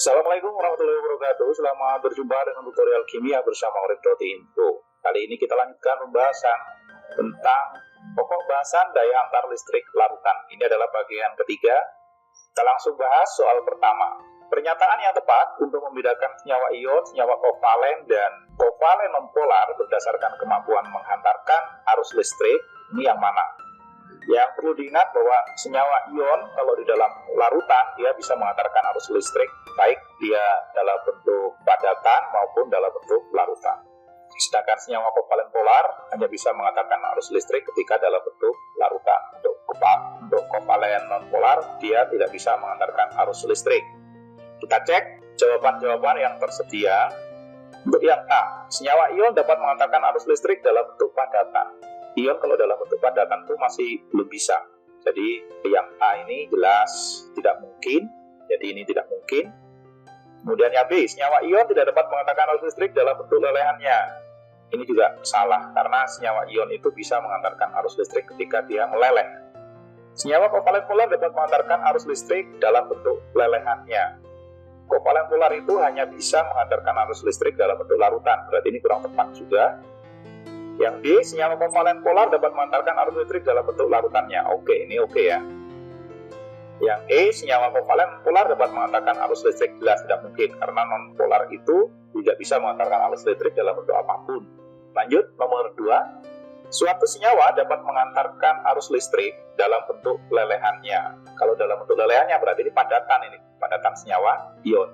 Assalamualaikum warahmatullahi wabarakatuh. Selamat berjumpa dengan tutorial kimia bersama Orif.info. Kali ini kita lanjutkan pembahasan tentang pokok bahasan daya antar listrik larutan. Ini adalah bagian ketiga. Kita langsung bahas soal pertama. Pernyataan yang tepat untuk membedakan senyawa ion, senyawa kovalen, dan kovalen nonpolar berdasarkan kemampuan menghantarkan arus listrik ini yang mana? Yang perlu diingat bahwa senyawa ion kalau di dalam larutan dia bisa mengantarkan arus listrik baik dia dalam bentuk padatan maupun dalam bentuk larutan. Sedangkan senyawa kovalen polar hanya bisa mengantarkan arus listrik ketika dalam bentuk larutan. Untuk kovalen nonpolar dia tidak bisa mengantarkan arus listrik. Kita cek jawaban-jawaban yang tersedia. Untuk yang A, senyawa ion dapat mengantarkan arus listrik dalam bentuk padatan. Ion kalau dalam bentuk padatan itu masih belum bisa. Jadi yang A ini jelas tidak mungkin. Jadi ini tidak mungkin. Kemudian yang B, senyawa ion tidak dapat mengantarkan arus listrik dalam bentuk lelehannya. Ini juga salah karena senyawa ion itu bisa mengantarkan arus listrik ketika dia meleleh. Senyawa kovalen polar dapat mengantarkan arus listrik dalam bentuk lelehannya. Kovalen polar itu hanya bisa mengantarkan arus listrik dalam bentuk larutan. Berarti ini kurang tepat juga. Yang D, senyawa kovalen polar dapat mengantarkan arus listrik dalam bentuk larutannya. Oke, ini oke ya. Yang E, senyawa kovalen polar dapat mengantarkan arus listrik. Jelas tidak mungkin karena non-polar itu tidak bisa mengantarkan arus listrik dalam bentuk apapun. Lanjut, nomor 2. Suatu senyawa dapat mengantarkan arus listrik dalam bentuk lelehannya. Kalau dalam bentuk lelehannya berarti ini padatan senyawa ion.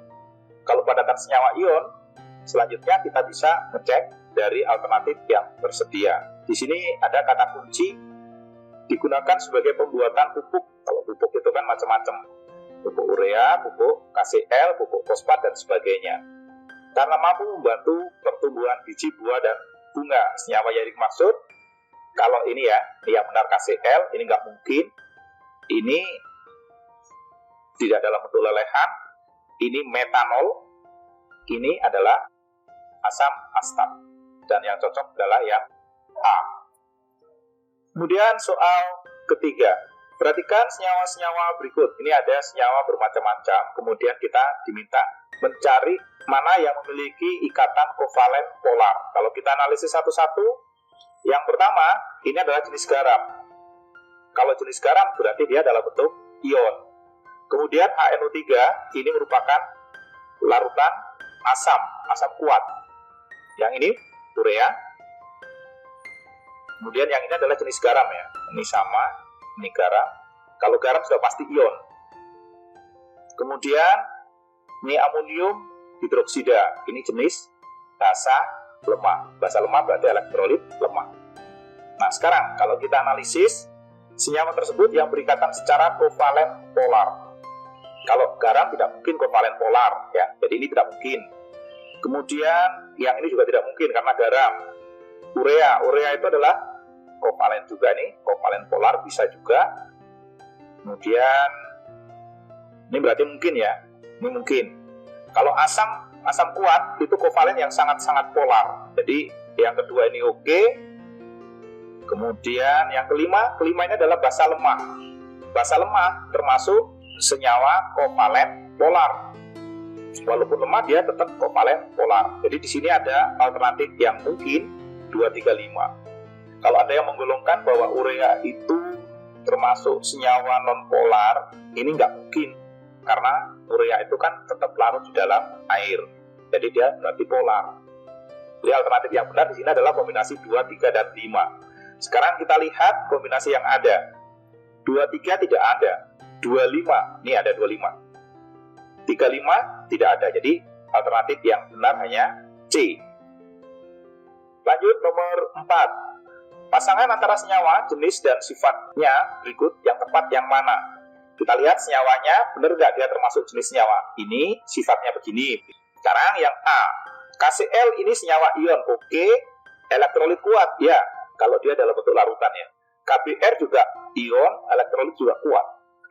Kalau padatan senyawa ion, selanjutnya kita bisa ngecek dari alternatif yang tersedia. Di sini ada kata kunci digunakan sebagai pembuatan pupuk. Kalau pupuk itu kan macam-macam. Pupuk urea, pupuk KCl, pupuk fosfat dan sebagainya. Karena mampu membantu pertumbuhan biji, buah dan bunga. Senyawa yang dimaksud kalau ini ya, ini yang benar KCl, ini nggak mungkin. Ini tidak dalam bentuk lelehan. Ini metanol. Ini adalah asam astat. Dan yang cocok adalah yang A. Kemudian soal ketiga. Perhatikan senyawa-senyawa berikut. Ini ada senyawa bermacam-macam. Kemudian kita diminta mencari mana yang memiliki ikatan kovalen polar. Kalau kita analisis satu-satu, yang pertama, ini adalah jenis garam. Kalau jenis garam berarti dia dalam bentuk ion. Kemudian HNO3 ini merupakan larutan asam kuat. Yang ini urea. Kemudian yang ini adalah jenis garam ya. Ini sama, ini garam. Kalau garam sudah pasti ion. Kemudian ini amonium hidroksida. Ini jenis basa lemah. Basa lemah berarti elektrolit lemah. Nah sekarang kalau kita analisis senyawa tersebut yang berikatan secara kovalen polar. Kalau garam tidak mungkin kovalen polar ya. Jadi ini tidak mungkin. Kemudian yang ini juga tidak mungkin karena garam. Urea itu adalah kovalen juga nih, kovalen polar bisa juga. Kemudian ini berarti mungkin ya. Ini mungkin. Kalau asam kuat itu kovalen yang sangat-sangat polar. Jadi yang kedua ini oke. Kemudian yang kelima ini adalah basa lemah. Basa lemah termasuk senyawa kovalen polar. Walaupun lemah dia tetap kovalen polar. Jadi di sini ada alternatif yang mungkin 2, 3, 5. Kalau ada yang menggolongkan bahwa urea itu termasuk senyawa non polar, ini nggak mungkin karena urea itu kan tetap larut di dalam air. Jadi dia berarti polar. Jadi alternatif yang benar di sini adalah kombinasi 2, 3 dan 5. Sekarang kita lihat kombinasi yang ada. 2, 3 tidak ada. 25, ini ada 25. 35 tidak ada. Jadi alternatif yang benar hanya C. Lanjut nomor 4. Pasangan antara senyawa, jenis dan sifatnya berikut yang tepat yang mana? Kita lihat senyawanya benar nggak dia termasuk jenis senyawa. Ini sifatnya begini. Sekarang yang A. KCl ini senyawa ion. Oke. Elektrolit kuat. Ya. Kalau dia dalam bentuk larutannya. KBr juga ion, elektrolit juga kuat.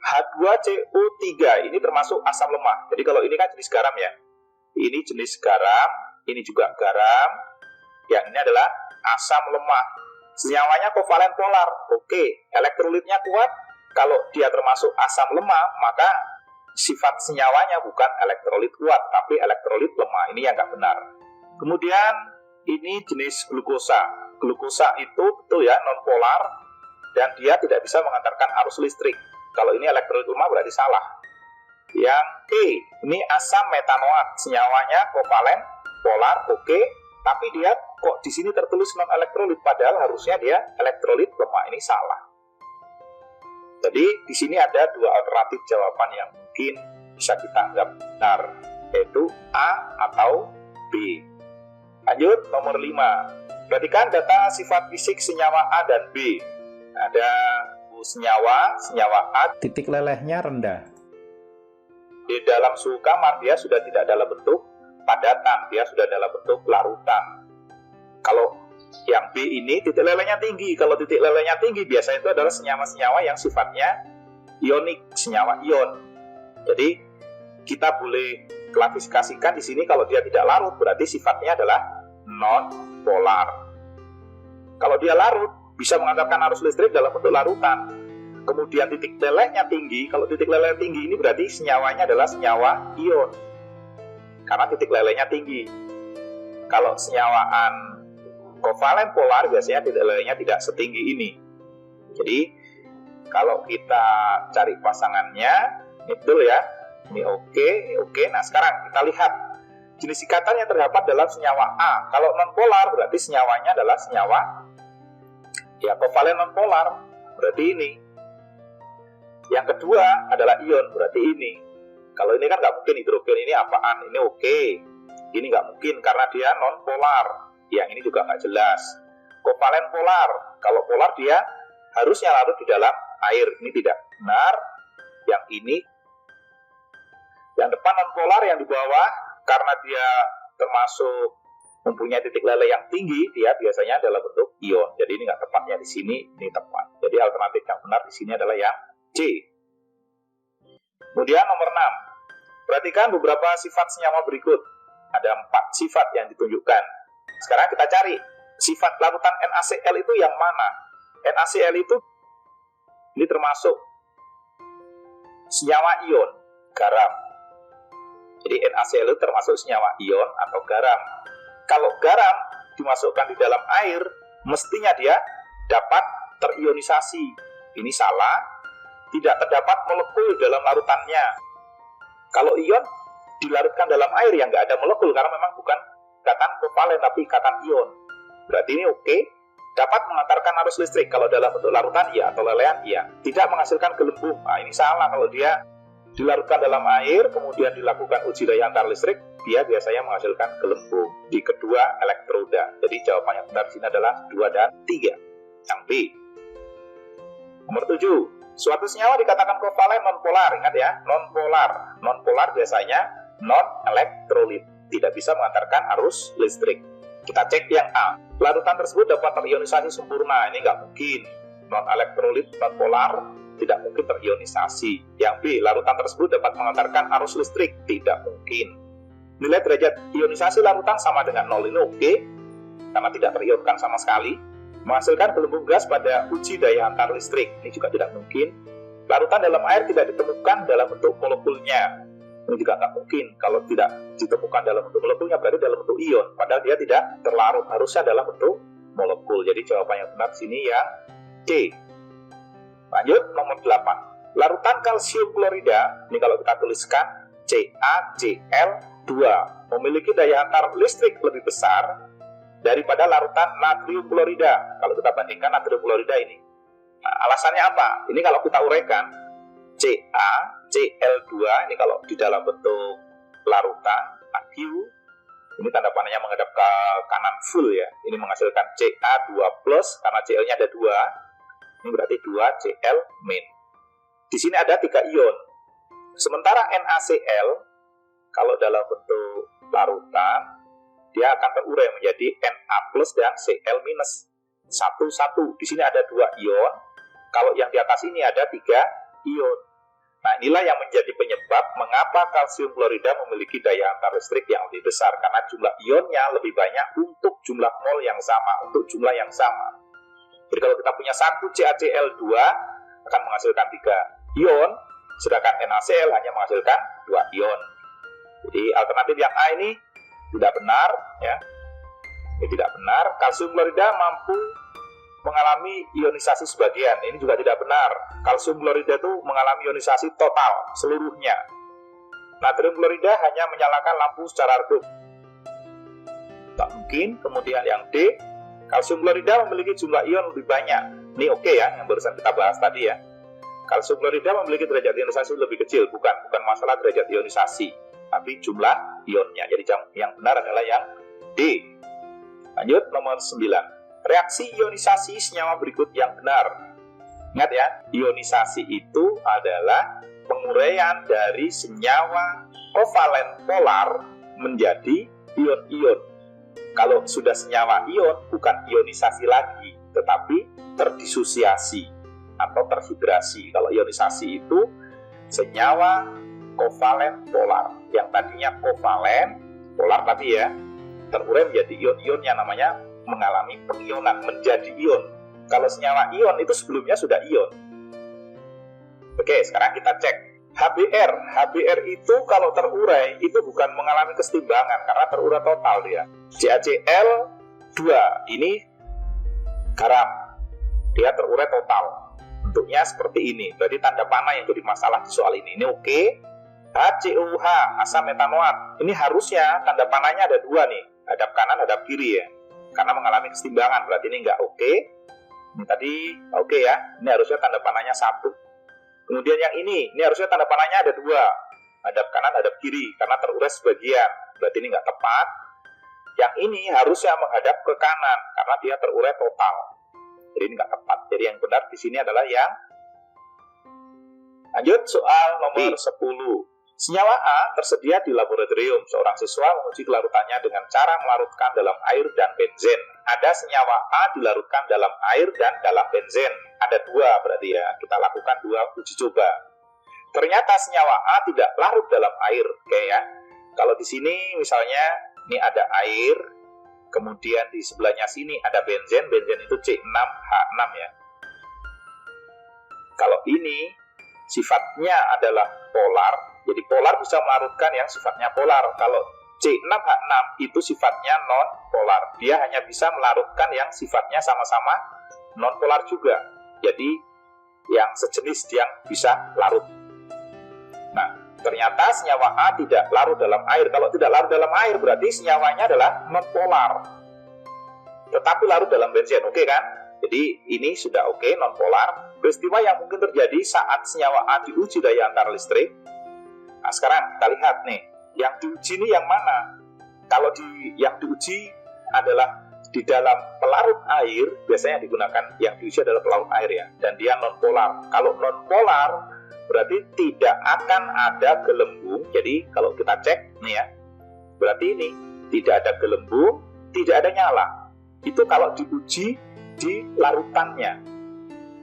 H2CO3 ini termasuk asam lemah. Jadi kalau ini kan jenis garam ya. Ini jenis garam, ini juga garam. Yang ini adalah asam lemah. Senyawanya kovalen polar. Oke, elektrolitnya kuat. Kalau dia termasuk asam lemah, maka sifat senyawanya bukan elektrolit kuat, tapi elektrolit lemah. Ini yang nggak benar. Kemudian ini jenis glukosa. Glukosa itu betul ya, nonpolar, dan dia tidak bisa mengantarkan arus listrik. Kalau ini elektrolit lemah berarti salah. Yang E, ini asam metanoat, senyawanya kovalen, polar, oke, tapi dia kok di sini tertulis non elektrolit, padahal harusnya dia elektrolit lemah. Ini salah. Jadi di sini ada dua alternatif jawaban yang mungkin bisa kita anggap benar, yaitu A atau B. Lanjut, nomor 5. Perhatikan data sifat fisik senyawa A dan B. Ada senyawa A, titik lelehnya rendah. Di dalam suhu kamar dia sudah tidak dalam bentuk padatan, dia sudah dalam bentuk larutan. Kalau yang B ini titik lelehnya tinggi. Kalau titik lelehnya tinggi biasanya itu adalah senyawa-senyawa yang sifatnya ionik, senyawa ion. Jadi kita boleh klasifikasikan di sini kalau dia tidak larut berarti sifatnya adalah non polar. Kalau dia larut bisa mengantarkan arus listrik dalam bentuk larutan. Kemudian titik lelehnya tinggi. Kalau titik leleh tinggi ini berarti senyawanya adalah senyawa ion, karena titik lelehnya tinggi. Kalau senyawaan kovalen polar biasanya titik lelehnya tidak setinggi ini. Jadi kalau kita cari pasangannya, ini betul ya. Ini oke. Nah sekarang kita lihat jenis ikatan yang terdapat dalam senyawa A. Kalau non polar berarti senyawanya adalah senyawa ya kovalen non polar, berarti ini. Yang kedua adalah ion, berarti ini. Kalau ini kan nggak mungkin, hidrogen ini apaan? Ini oke. Ini nggak mungkin karena dia non polar. Yang ini juga nggak jelas. Kovalen polar. Kalau polar dia harusnya larut di dalam air. Ini tidak benar. Yang ini, yang depan non polar, yang di bawah karena dia termasuk mempunyai titik leleh yang tinggi, dia biasanya dalam bentuk ion. Jadi ini nggak tepatnya di sini, ini tepat. Jadi alternatif yang benar di sini adalah yang C. Kemudian nomor 6. Perhatikan beberapa sifat senyawa berikut. Ada 4 sifat yang ditunjukkan. Sekarang kita cari sifat larutan NaCl itu yang mana. NaCl itu ini termasuk senyawa ion, garam. Jadi NaCl itu termasuk senyawa ion atau garam. Kalau garam dimasukkan di dalam air, mestinya dia dapat terionisasi. Ini salah. Tidak terdapat molekul dalam larutannya. Kalau ion dilarutkan dalam air yang nggak ada molekul karena memang bukan ikatan kovalen tapi ikatan ion. Berarti ini oke. Dapat mengantarkan arus listrik kalau dalam bentuk larutan iya atau lelehan iya. Tidak menghasilkan gelembung. Nah ini salah. Kalau dia dilarutkan dalam air kemudian dilakukan uji daya antar listrik, dia biasanya menghasilkan gelembung di kedua elektroda. Jadi jawabannya benar di sini adalah 2 dan 3. Yang B. Nomor 7. Suatu senyawa dikatakan kovalen non-polar. Ingat ya, non-polar. Non-polar biasanya non-elektrolit. Tidak bisa mengantarkan arus listrik. Kita cek yang A. Larutan tersebut dapat terionisasi sempurna. Ini nggak mungkin. Non-elektrolit, non-polar, tidak mungkin terionisasi. Yang B. Larutan tersebut dapat mengantarkan arus listrik. Tidak mungkin. Nilai derajat ionisasi larutan sama dengan 0. Ini oke, karena tidak terionkan sama sekali. Menghasilkan gelembung gas pada uji daya antar listrik. Ini juga tidak mungkin. Larutan dalam air tidak ditemukan dalam bentuk molekulnya. Ini juga tidak mungkin. Kalau tidak ditemukan dalam bentuk molekulnya berarti dalam bentuk ion. Padahal dia tidak terlarut. Harusnya dalam bentuk molekul. Jadi jawaban yang benar di sini yang C. Lanjut nomor 8. Larutan kalsium klorida. Ini kalau kita tuliskan CaCl2 memiliki daya antar listrik lebih besar daripada larutan natrium klorida. Kalau kita bandingkan natrium klorida ini. Nah, alasannya apa? Ini kalau kita uraikan, CaCl2 ini kalau di dalam bentuk larutan, AQ, ini tanda panahnya menghadap ke kanan full ya. Ini menghasilkan Ca2+, karena Cl-nya ada 2. Ini berarti 2Cl-. Di sini ada 3 ion. Sementara NaCl, kalau dalam bentuk larutan, dia akan terurai menjadi Na+ dan Cl-. 1. Di sini ada 2 ion. Kalau yang di atas ini ada 3 ion. Nah, inilah yang menjadi penyebab mengapa kalsium klorida memiliki daya antar listrik yang lebih besar. Karena jumlah ionnya lebih banyak untuk jumlah mol yang sama, untuk jumlah yang sama. Jadi kalau kita punya 1 CaCl2 akan menghasilkan 3 ion. Sedangkan NaCl hanya menghasilkan 2 ion. Jadi alternatif yang A ini tidak benar, ya. Ini tidak benar. Kalsium klorida mampu mengalami ionisasi sebagian. Ini juga tidak benar. Kalsium klorida itu mengalami ionisasi total seluruhnya. Natrium klorida hanya menyalakan lampu secara redup. Tak mungkin. Kemudian yang D, kalsium klorida memiliki jumlah ion lebih banyak. Ini oke ya, yang barusan kita bahas tadi ya. Kalsium klorida memiliki derajat ionisasi lebih kecil, bukan masalah derajat ionisasi, tapi jumlah ionnya. Jadi yang benar adalah yang D. Lanjut nomor 9. Reaksi ionisasi senyawa berikut yang benar. Ingat ya, ionisasi itu adalah penguraian dari senyawa kovalen polar menjadi ion-ion. Kalau sudah senyawa ion, bukan ionisasi lagi, tetapi terdisosiasi atau terhidrasi. Kalau ionisasi itu senyawa kovalen polar. Yang tadinya kovalen, polar tadi ya, terurai menjadi ion-ion yang namanya mengalami pengionan, menjadi ion. Kalau senyawa ion itu sebelumnya sudah ion. Oke, sekarang kita cek. HBr. HBr itu kalau terurai itu bukan mengalami kesetimbangan karena terurai total dia. CaCl 2 ini garam. Dia terurai total. Bentuknya seperti ini. Berarti tanda panah yang jadi masalah di soal ini. Ini oke. HCOH, asam metanoat. Ini harusnya tanda panahnya ada 2 nih. Hadap kanan, hadap kiri ya. Karena mengalami kesetimbangan, berarti ini nggak oke. Ini tadi oke ya. Ini harusnya tanda panahnya 1. Kemudian yang ini harusnya tanda panahnya ada 2. Hadap kanan, hadap kiri. Karena terurai sebagian. Berarti ini nggak tepat. Yang ini harusnya menghadap ke kanan. Karena dia terurai total. Jadi ini nggak tepat. Jadi yang benar di sini adalah yang... Lanjut soal nomor 10. Senyawa A tersedia di laboratorium. Seorang siswa menguji kelarutannya dengan cara melarutkan dalam air dan benzen. Ada senyawa A dilarutkan dalam air dan dalam benzen. Ada 2 berarti ya. Kita lakukan 2 uji coba. Ternyata senyawa A tidak larut dalam air. Oke ya. Kalau di sini misalnya ini ada air, kemudian di sebelahnya sini ada benzen. Benzen itu C6H6 ya. Kalau ini sifatnya adalah polar. Jadi polar bisa melarutkan yang sifatnya polar. Kalau C6H6 itu sifatnya non-polar. Dia hanya bisa melarutkan yang sifatnya sama-sama non-polar juga. Jadi yang sejenis yang bisa larut. Nah, ternyata senyawa A tidak larut dalam air. Kalau tidak larut dalam air berarti senyawanya adalah non-polar. Tetapi larut dalam benzen, oke kan? Jadi ini sudah oke, non-polar. Peristiwa yang mungkin terjadi saat senyawa A diuji daya antar listrik. Nah, sekarang kita lihat nih, yang diuji ini yang mana? Kalau yang diuji adalah di dalam pelarut air, biasanya digunakan yang diuji adalah pelarut air ya, dan dia non-polar. Kalau non-polar, berarti tidak akan ada gelembung. Jadi kalau kita cek nih ya, berarti ini tidak ada gelembung, tidak ada nyala. Itu kalau diuji di larutannya.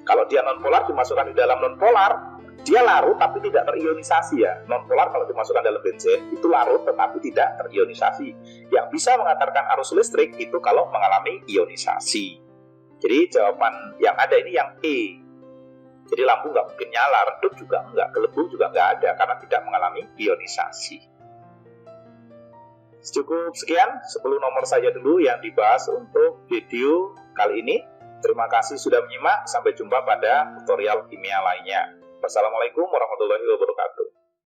Kalau dia non-polar dimasukkan di dalam non-polar, dia larut tapi tidak terionisasi ya. Non-polar kalau dimasukkan dalam benzen itu larut tetapi tidak terionisasi. Yang bisa mengantarkan arus listrik itu kalau mengalami ionisasi. Jadi jawaban yang ada ini yang E. Jadi lampu nggak mungkin nyala, redup juga nggak, gelembung juga nggak ada karena tidak mengalami ionisasi. Cukup sekian 10 nomor saja dulu yang dibahas untuk video kali ini. Terima kasih sudah menyimak. Sampai jumpa pada tutorial kimia lainnya. Wassalamualaikum warahmatullahi wabarakatuh.